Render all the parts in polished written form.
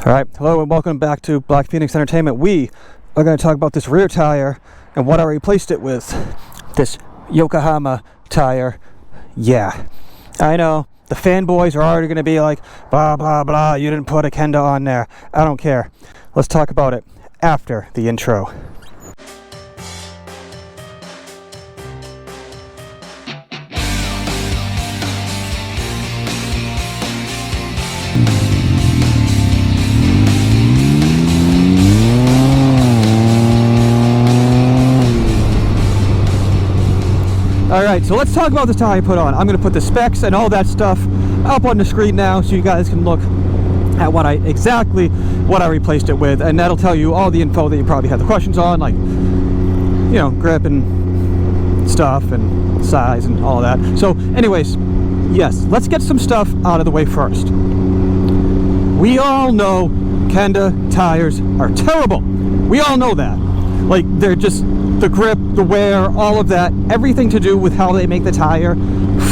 Alright, hello and welcome back to Blackphoenix Entertainment. We are going to talk about this rear tire and what I replaced it with. This Yokohama tire. Yeah, I know, the fanboys are already going to be like, blah blah blah, you didn't put a Kenda on there. I don't care. Let's talk about it after the intro. Alright, so let's talk about this tire I put on. I'm going to put the specs and all that stuff up on the screen now so you guys can look at what I replaced it with, and that'll tell you all the info that you probably have the questions on, like, you know, grip and stuff and size and all that. So anyways, yes, let's get some stuff out of the way first. We all know Kenda tires are terrible. We all know that. Like, they're just, the grip, the wear, all of that, everything to do with how they make the tire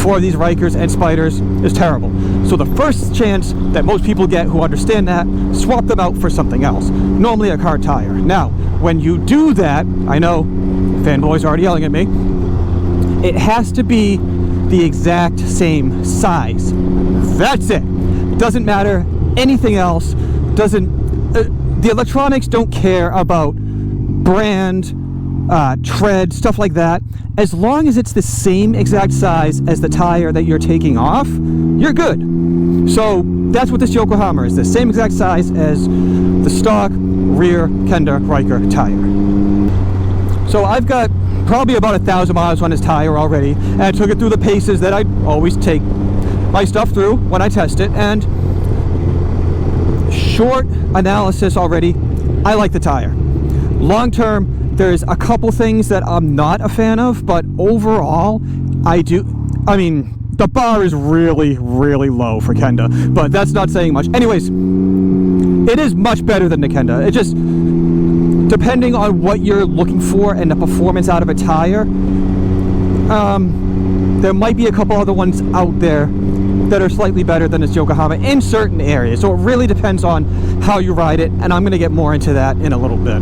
for these Rykers and Spyders is terrible. So the first chance that most people get who understand that, swap them out for something else, normally a car tire. Now, when you do that, I know fanboys are already yelling at me, it has to be the exact same size. That's it. Doesn't matter anything else. The electronics don't care about brand, tread, stuff like that. As long as it's the same exact size as the tire that you're taking off, you're good. So that's what this Yokohama is, the same exact size as the stock rear Kenda Ryker tire. So I've got probably about 1,000 miles on this tire already, and I took it through the paces that I always take my stuff through when I test it, and short analysis already, I like the tire. Long term, there's a couple things that I'm not a fan of, but overall, I do. I mean, the bar is really, really low for Kenda, but that's not saying much. Anyways, it is much better than the Kenda. It just, depending on what you're looking for and the performance out of a tire, there might be a couple other ones out there that are slightly better than this Yokohama in certain areas. So it really depends on how you ride it, and I'm going to get more into that in a little bit.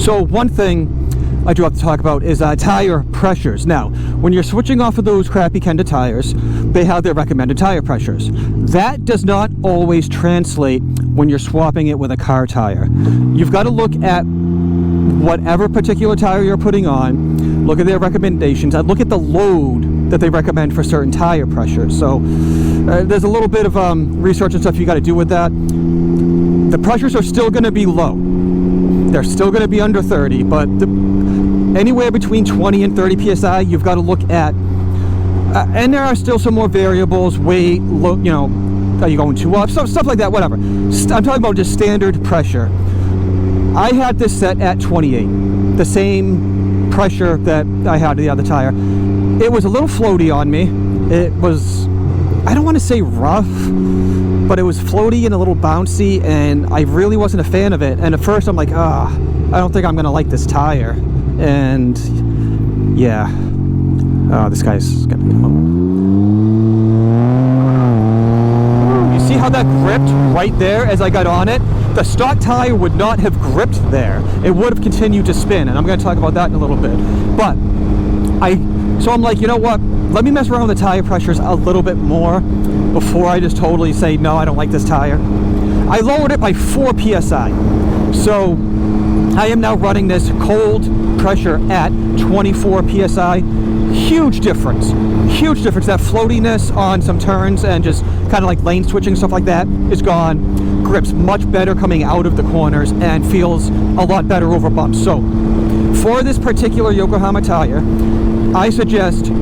So one thing I do have to talk about is tire pressures. Now, when you're switching off of those crappy Kenda tires, they have their recommended tire pressures. That does not always translate when you're swapping it with a car tire. You've got to look at whatever particular tire you're putting on, look at their recommendations, and look at the load that they recommend for certain tire pressures. So there's a little bit of research and stuff you got to do with that. The pressures are still going to be low. They're still going to be under 30, but anywhere between 20 and 30 psi, you've got to look at, and there are still some more variables, weight, look, you know, are you going too up, stuff like that, whatever. I'm talking about just standard pressure. I had this set at 28, the same pressure that I had to the other tire. It was a little floaty on me. It was, I don't want to say rough, but it was floaty and a little bouncy, and I really wasn't a fan of it. And at first I'm like, I don't think I'm gonna like this tire. And yeah, this guy's gonna come up. You see how that gripped right there as I got on it? The stock tire would not have gripped there. It would have continued to spin, and I'm gonna talk about that in a little bit. But so I'm like, you know what? Let me mess around with the tire pressures a little bit more before I just totally say, no, I don't like this tire. I lowered it by 4 psi. So I am now running this cold pressure at 24 psi. Huge difference. Huge difference. That floatiness on some turns and just kind of like lane switching, stuff like that, is gone. Grips much better coming out of the corners and feels a lot better over bumps. So for this particular Yokohama tire, I suggest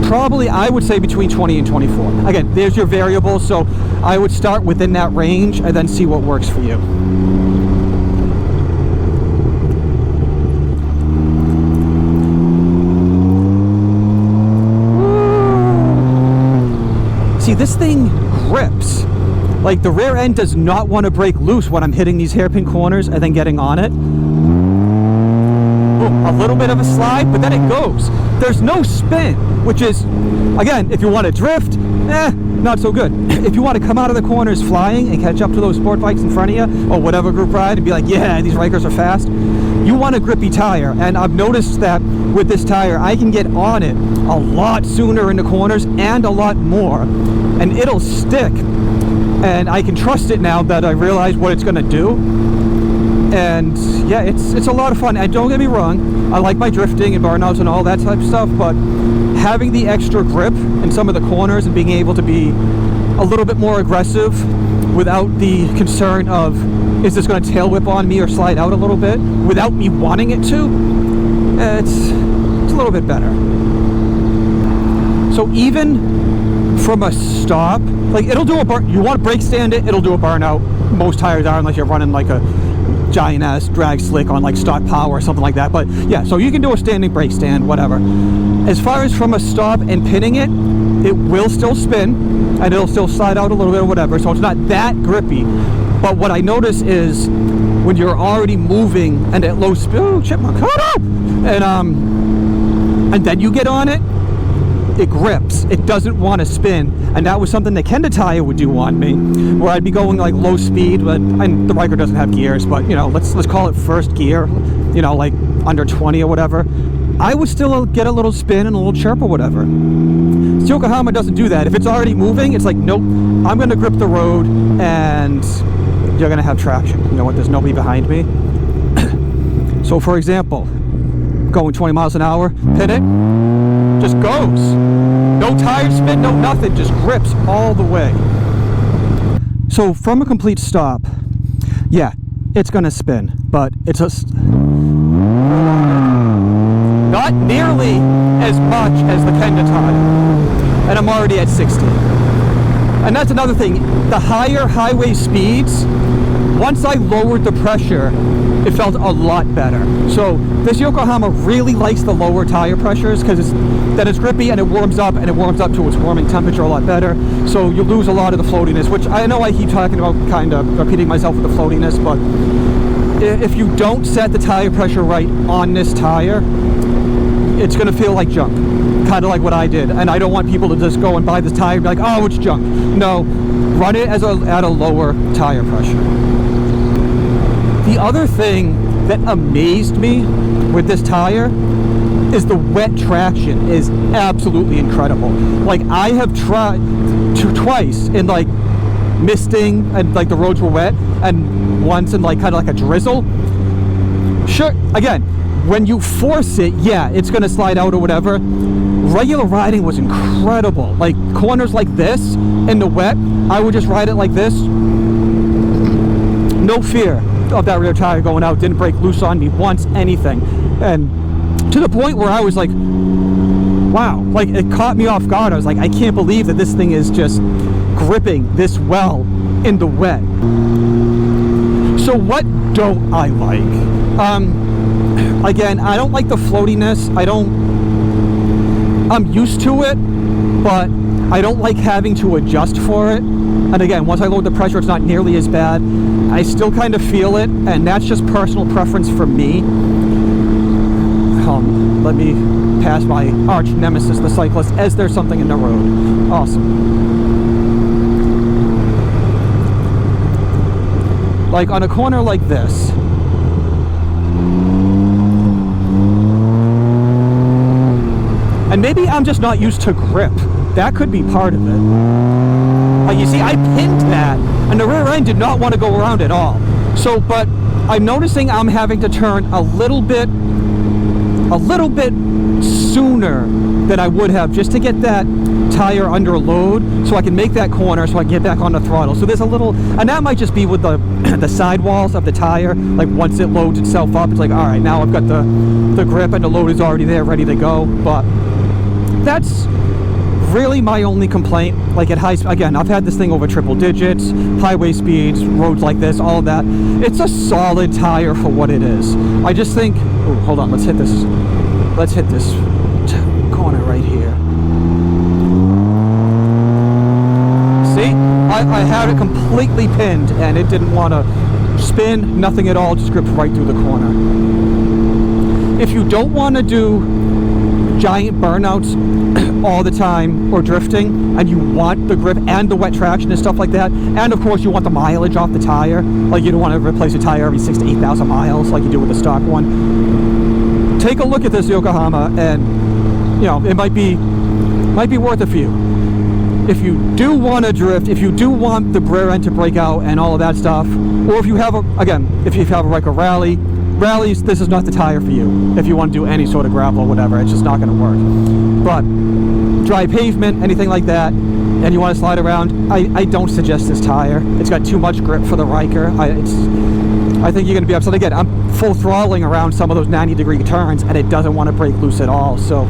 probably, I would say, between 20 and 24. Again, there's your variables, so I would start within that range and then see what works for you. See, this thing grips. Like, the rear end does not want to break loose when I'm hitting these hairpin corners and then getting on it. Boom, a little bit of a slide, but then it goes. There's no spin, which is, again, if you want to drift not so good. If you want to come out of the corners flying and catch up to those sport bikes in front of you, or whatever group ride, and be like, yeah, these Rykers are fast, you want a grippy tire. And I've noticed that with this tire, I can get on it a lot sooner in the corners and a lot more, and it'll stick. And I can trust it now that I realize what it's going to do. And yeah, it's a lot of fun. And don't get me wrong, I like my drifting and burnouts and all that type of stuff, but having the extra grip in some of the corners and being able to be a little bit more aggressive without the concern of, is this going to tail whip on me or slide out a little bit, without me wanting it to, it's a little bit better. So even from a stop, like, it'll do a burn. You want to brake stand it, it'll do a burnout. Most tires are, unless you're running like a giant ass drag slick on like stock power or something like that. But yeah, so you can do a standing brake stand, whatever. As far as from a stop and pinning it, it will still spin and it'll still slide out a little bit or whatever, so it's not that grippy. But what I notice is when you're already moving and at low speed, oh, chipmunk, and then you get on it, it grips. It doesn't want to spin, and that was something that Kenda tire would do on me, where I'd be going like low speed, but, and the Ryker doesn't have gears, but you know, let's call it first gear, you know, like under 20 or whatever. I would still get a little spin and a little chirp or whatever. Yokohama doesn't do that. If it's already moving, it's like, nope, I'm going to grip the road and you're going to have traction. You know what? There's nobody behind me. So for example, going 20 miles an hour, hit it, just goes. No tire spin, no nothing, just grips all the way. So from a complete stop, yeah, it's going to spin, but it's just not nearly as much as the Kenda tire. And I'm already at 60. And that's another thing, the higher highway speeds, once I lowered the pressure, it felt a lot better. So this Yokohama really likes the lower tire pressures because then it's grippy and it warms up to its warming temperature a lot better. So you lose a lot of the floatiness, which I know I keep talking about, kind of repeating myself with the floatiness, but if you don't set the tire pressure right on this tire, it's going to feel like junk, kind of like what I did. And I don't want people to just go and buy this tire and be like, oh, it's junk. No, run it at a lower tire pressure. The other thing that amazed me with this tire is the wet traction is absolutely incredible. Like, I have tried twice in like misting and like the roads were wet, and once in like kind of like a drizzle. Sure, again, when you force it, yeah, it's gonna slide out or whatever. Regular riding was incredible. Like corners like this in the wet, I would just ride it like this. No fear of that rear tire going out. Didn't break loose on me once, anything. And to the point where I was like, wow, like it caught me off guard. I was like, I can't believe that this thing is just gripping this well in the wet. So what don't I like? Again, I don't like the floatiness. I'm used to it, but I don't like having to adjust for it. And again, once I load the pressure, it's not nearly as bad. I still kind of feel it, and that's just personal preference for me. Let me pass my arch nemesis, the cyclist, as there's something in the road. Awesome. Like on a corner like this, and maybe I'm just not used to grip. That could be part of it. Like you see, I pinned that, and the rear end did not want to go around at all. So, but I'm noticing I'm having to turn a little bit sooner than I would have, just to get that tire under load, so I can make that corner, so I can get back on the throttle. So there's a little, and that might just be with the the sidewalls of the tire. Like once it loads itself up, it's like, all right, now I've got the grip and the load is already there, ready to go. But that's really my only complaint. Like at high, again, I've had this thing over triple digits, highway speeds, roads like this, all of that. It's a solid tire for what it is. I just think, oh, hold on, let's hit this corner right here. See, I had it completely pinned and it didn't want to spin, nothing at all, just gripped right through the corner. If you don't want to do giant burnouts all the time or drifting, and you want the grip and the wet traction and stuff like that, and of course you want the mileage off the tire, like you don't want to replace a tire every 6,000 to 8,000 miles like you do with the stock one, take a look at this Yokohama, and you know, it might be worth it for you. If you do want to drift, if you do want the rear end to break out and all of that stuff, or if you have if you have a Ryker rallies, this is not the tire for you. If you want to do any sort of gravel or whatever, it's just not going to work. But dry pavement, anything like that, and you want to slide around, I don't suggest this tire. It's got too much grip for the Ryker. I think you're going to be upset. Again, I'm full throttling around some of those 90-degree turns, and it doesn't want to break loose at all. So,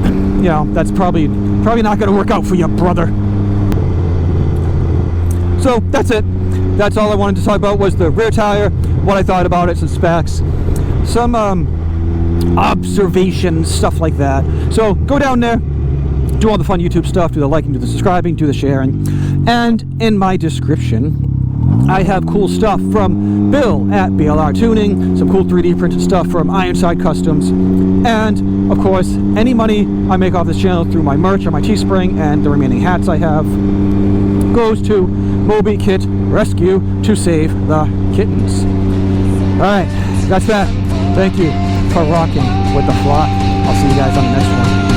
you know, that's probably not going to work out for you, brother. So that's it. That's all I wanted to talk about was the rear tire, what I thought about it, some specs, some observations, stuff like that. So go down there, do all the fun YouTube stuff, do the liking, do the subscribing, do the sharing, and in my description I have cool stuff from Bill at BLRtuning, some cool 3D printed stuff from Ironside Customs, and of course any money I make off this channel through my merch or my Teespring and the remaining hats I have goes to Moby Kit Rescue to save the kittens. Alright, that's that. Thank you for rocking with the flock. I'll see you guys on the next one.